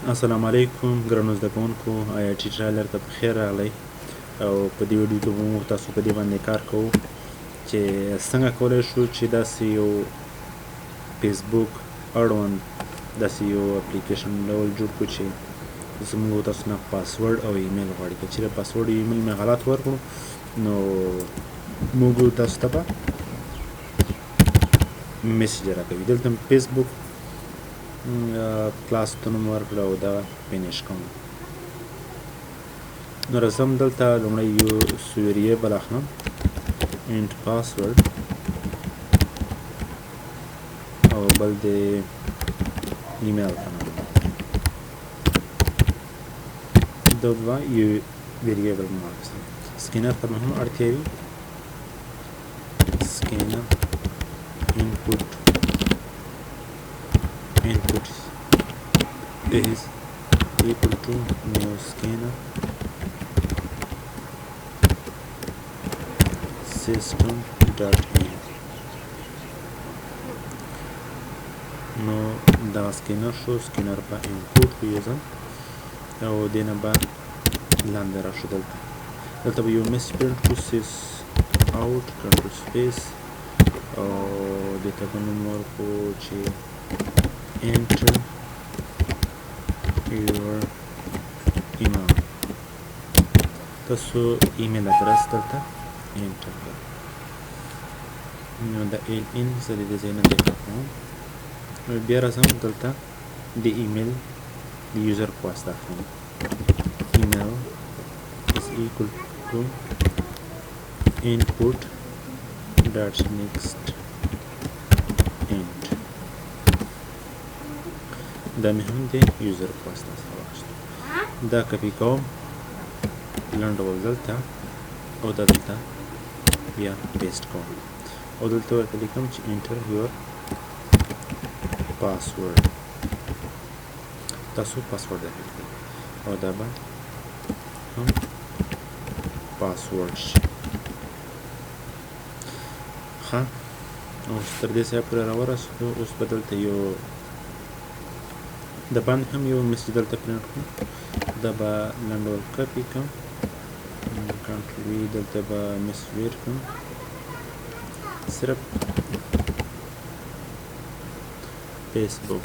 السلام علیکم ګرانو زده کوونکو آیا ټي ټرایلر ته په خیر راغلی او په دې ویډیو کې به موږ تاسو په دې باندې کار کوو چې څنګه کولی شو چې داسې یو فیسبوک اړوند داسې یو اپلیکیشن ډول جوړ کړو چې زموږ تاسو نه پاسورډ او ایمیل غواړي که چیرې پاسورډ او ایمیل مې غلط ورکړو نو موږ تاسو ته به میسج راکوي دلته فیسبوک کلاس ته نوم ورکړه او دغه فینیش کوم نو راځم دلته لومړی یو ویریبل اخلم انټ پاسورډ او بل د ایمیل ته نوم دا دوه یو ویریبل مو واخیستل سکینر ته مې هم اړتیا وي سکینر input is equal to new scanner system.in نو دا سکینر شو سکینر په انپوټ ویزم او دینه به لاندې راشو دلته به یو میسج پرنټ کړو سیس اوټ کنټرول سپیس او دته به نوم ورکړو چې enter your email تاسو ایمیل ادرس دلته انټر کړئ نو د ان زه د دې ځای نه ډیلیټ کوم بیا راځم دلته د ایمیل د یوزر په واسطه اخلم email is equal to input dot next end دا مې هم د یوزر په واسطه سره واخیستل دا کپي کوم لنډ ډول دلته او دا دلته بیا پیسټ کوم او دلته ورته لیکم چې انټر یور پاسورډ تاسو پاسورډ داخل کړئ او دا به هم پاسورډ شي ښه اوس تر دې ځایه پورې راورسېدو اوس به دلته یو د باندې هم یو میسج دلته پرنټ کړو دا به لنډ ډول کپي کړم کنټرول وي دلته به میسج ویر کړم صرف فیسبوک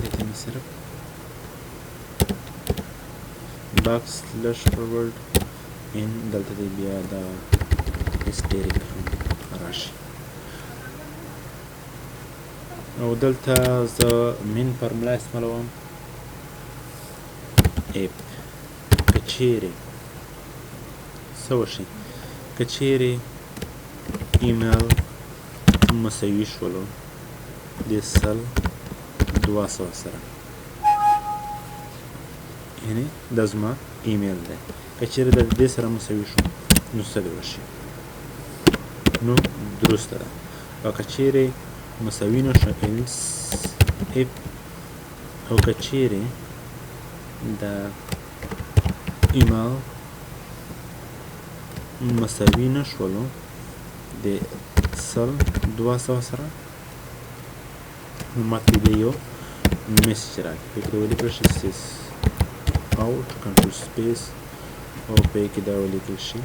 دلته مې صرف باکس سلش فورورډ ان دلته دی بیا دا هیسټریک راشي او دلته زه مین فارمولا استعمالوم اپ که چیرې څه وشي که چیرې ایمیل مساوي شولو د 200 سره یعنی دا زما ایمیل دی که چیرې د دې سره مساوي شو نو څه به وشي نو درسته ده او که چیرې مساوي نه شو ایلس اف او که چیرې د ایمیل مساوي نه شولو د 200 سره نو ماته د یو میسج راکړي په کې ولیکل شي سیس اوټ کنټرول سپیس او په کې دا ولیکل شي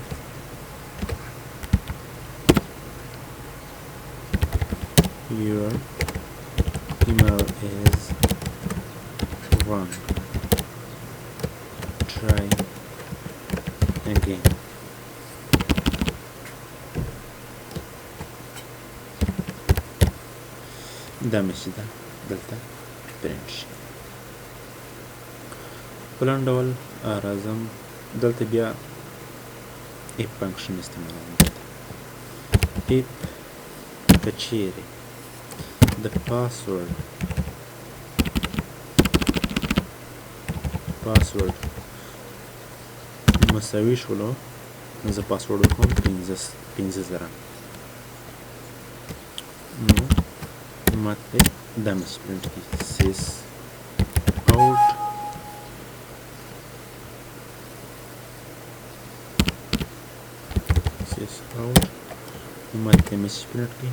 your email is wrong try again دا میسج ده دلته پرنټ شي په لنډ ډول راځم دلته بیا اف فنکشن استعمالوم اف که چیرې د پاسورډ مساوي شولو زه پاسورډ ورکوم 15,000 نو ماته دا میسج پرنټ کړي سیس اوټ out ماته میسج پرنټ کړي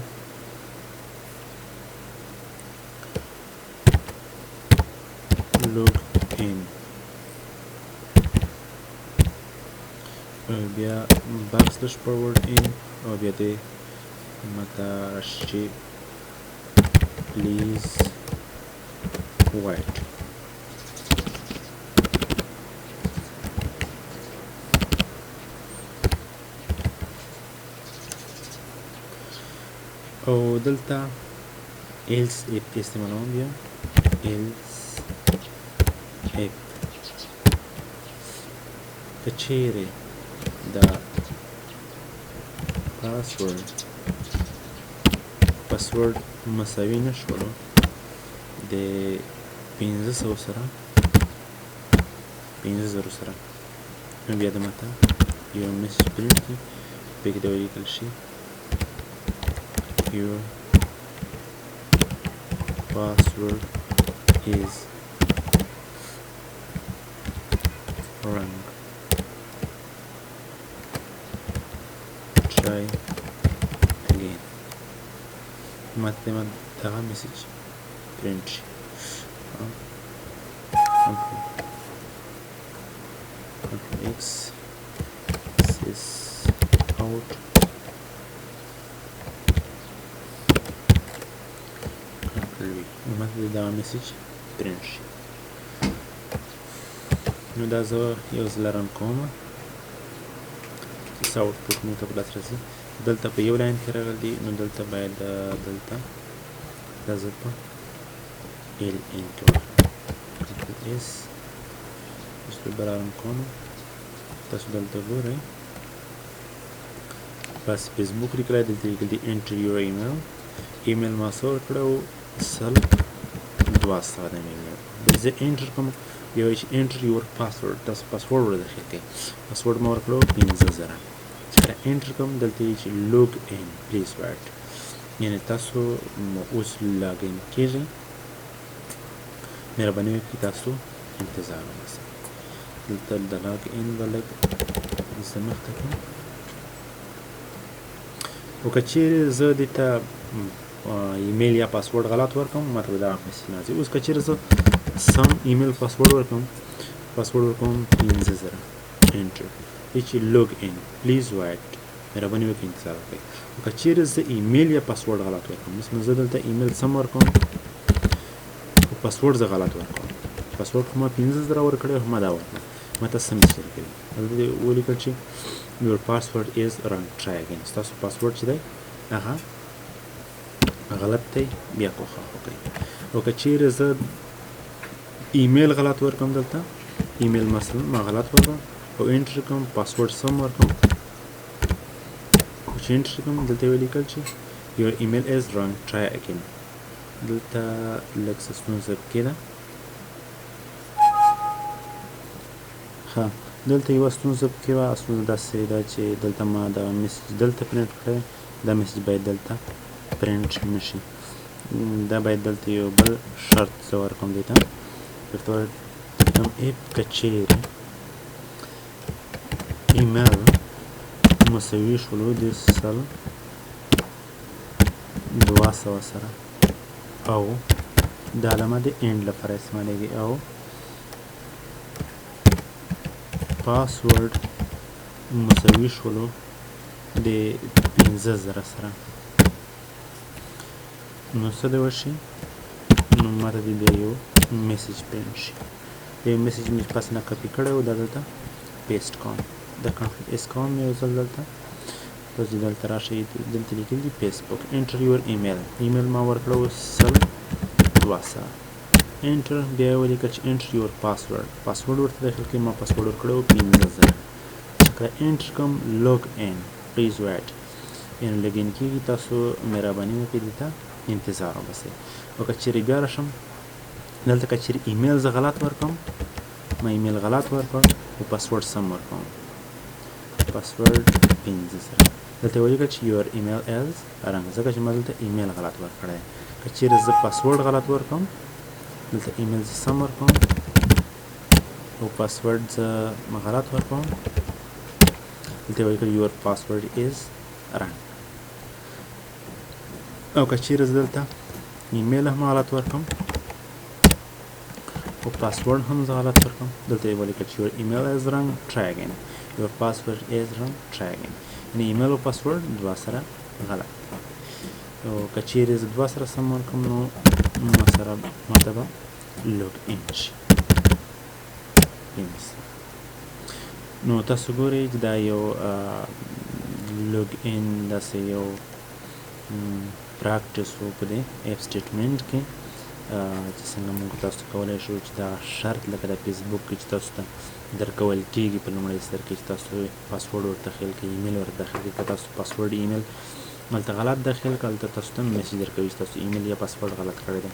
log in بیا backslash forward in او بیا دې ماته راشي چې please wait او دلته else if استعمالوم بیا else if کچیرې دا پاسورډ مساوي نه شولو د 500 سره 500 سره نو بیا د ماته یو میسج پرینټ کړي په کې دا ولیکل شي your password is wrong try again ماته دغه میسج پرینټ شي Control X sys out Control V ماته دغه میسج پرینټ شي نو دا زه یو ځل رن کوم چې آوټپوټ مو ته په لاس راځي دلته په یو لاین کې راغلی نو دلته باید دلته دا زه په ال ان کې واخلم کنټرول اس اوس به رن کوم تاسو دلته ګورئ بس فیسبوک لیکلی دلته لیکل دي انټر یور ایمیل ما څه ورکړی و 200 د ایمیل زه انټر کوم بیا وایي چې انټر یور پاسورډ تاسو پاسورډ ور داخل کړئ پاسورډ ما ورکړی و 5,000 چې کله انټر کوم دلته وایي چې لوګ ان پلیز ویټ یعنې تاسو اوس لاګین کېږئ مهرباني وکړئ تاسو انتظار وباسئ دلته د لاګ ان به لږ زه مخته کړم او که چیرې زه دې ته ایمیل یا پاسورډ غلط ورکوم ماته به دغه میسج راځي اوس که چیرې زه سم ایمیل پاسورډ ورکوم 5,000 انټر وایي چې لوګ ان پلیز ویټ مهرباني وکړئ انتظار وکړئ او که چیرې زه ایمیل یا پاسورډ غلط ورکوم مثلا زه دلته ایمیل سم ورکوم او پاسورډ زه غلط ورکوم پاسورډ خو ما 5,000 ورکړی او ما دا ورکړم ماته سم میسج کوي دلته ولیکل چې your password is wrong try again ستاسو پاسورډ چې دی هغه غلط دی بیا کوښښ وکړئ او که چیرې زه ایمیل غلط ورکوم دلته ایمیل مثلا ما غلط ورکوم او انټر کوم پاسورډ سم ورکوم او چې انټر کوم دلته ولیکل چې your email is wrong try again دلته لږ څه ستونزه پکې ده ښه دلته یوه ستونزه پکې وه ستونزه داسې ده چې دلته ما دا میسج دلته پرینټ کړی دا میسج باید دلته پرینټ نشي دا باید دلته یو بل شرط زه ورکوم دې ته درته ورکوم اف که چیرې ایمیل مساوي شولو د 200 سره او د علامه د اینډ لپاره استعمالیږي او پاسورډ مساوي شولو د 15,000 سره نو څه دې وشي نو ماته دې بیا یو میسج پرینټ شي د یو میسج مې پس نه کاپي کړی و دا دلته پیسټ کوم دا کنټرول اس کوم یو ځل دلته تاسو دلته راشئ دلته لیکل دي فیسبوک انټر یور ایمیل ما ورکړی و 200 انټر بیا ولیکل چې انټر یور پاسورډ ورته داخل کړئ ما پاسورډ ورکړی و 15,000 چې کله انټر کوم لوګ ان پلیز ویټ یعنې لګین کېږي تاسو مهرباني وکړئ دې ته انتظار وباسئ او که چیرې بیا راشم دلته که چیرې ایمیل زه غلط ورکوم ما ایمیل غلط ورکړ او پاسورډ سم ورکوم پاسورډ 15,000 دلته ولیکل چې یور ایمیل از رنګ ځکه چې ما دلته ایمیل غلط ورکړی که چیرې زه پاسورډ غلط ورکوم دلته ایمیل زه سم ورکوم او پاسورډ زه غلط ورکوم دلته ولیکل یور پاسورډ از رنګ او که چیرې زه دلته ایمیل هم غلط ورکوم او پاسورډ هم زه غلط ورکړم دلته یې ولیکل چې your email is wrong try again your password is wrong try again یعنې ایمیل او پاسورډ دوه سره غلط او که چیرې زه دوه سره سم ورکړم نو ماته به لوګ ان شي نو تاسو ګورئ چې دا یو لوګ ان داسې یو پراکټس و په دې اف سټیټمنټ کې چې څنګه موږ تاسو کولی شو چې دا شرط لکه د فیسبوک کې چې تاسو ته درکول کېږي په لومړي سر کې چې تاسو پاسورډ ورته داخل کړئ ایمیل ورته داخل کړئ که تاسو پاسورډ ایمیل هلته غلط داخل کړه هلته تاسو ته میسج درکوي چې تاسو ایمیل یا پاسورډ غلط کړی دی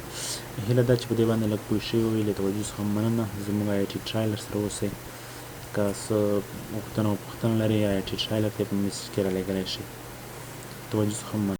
هیله ده چې په دې باندې لږ پوه شوي وئ له توجه څخه مننه زموږ آی ټي ټرایلر سره اوسئ که څه پوښتنه لرئ آی ټي ټرایلر ته په میسج کې رالېږلی شئ توجه څخه مننه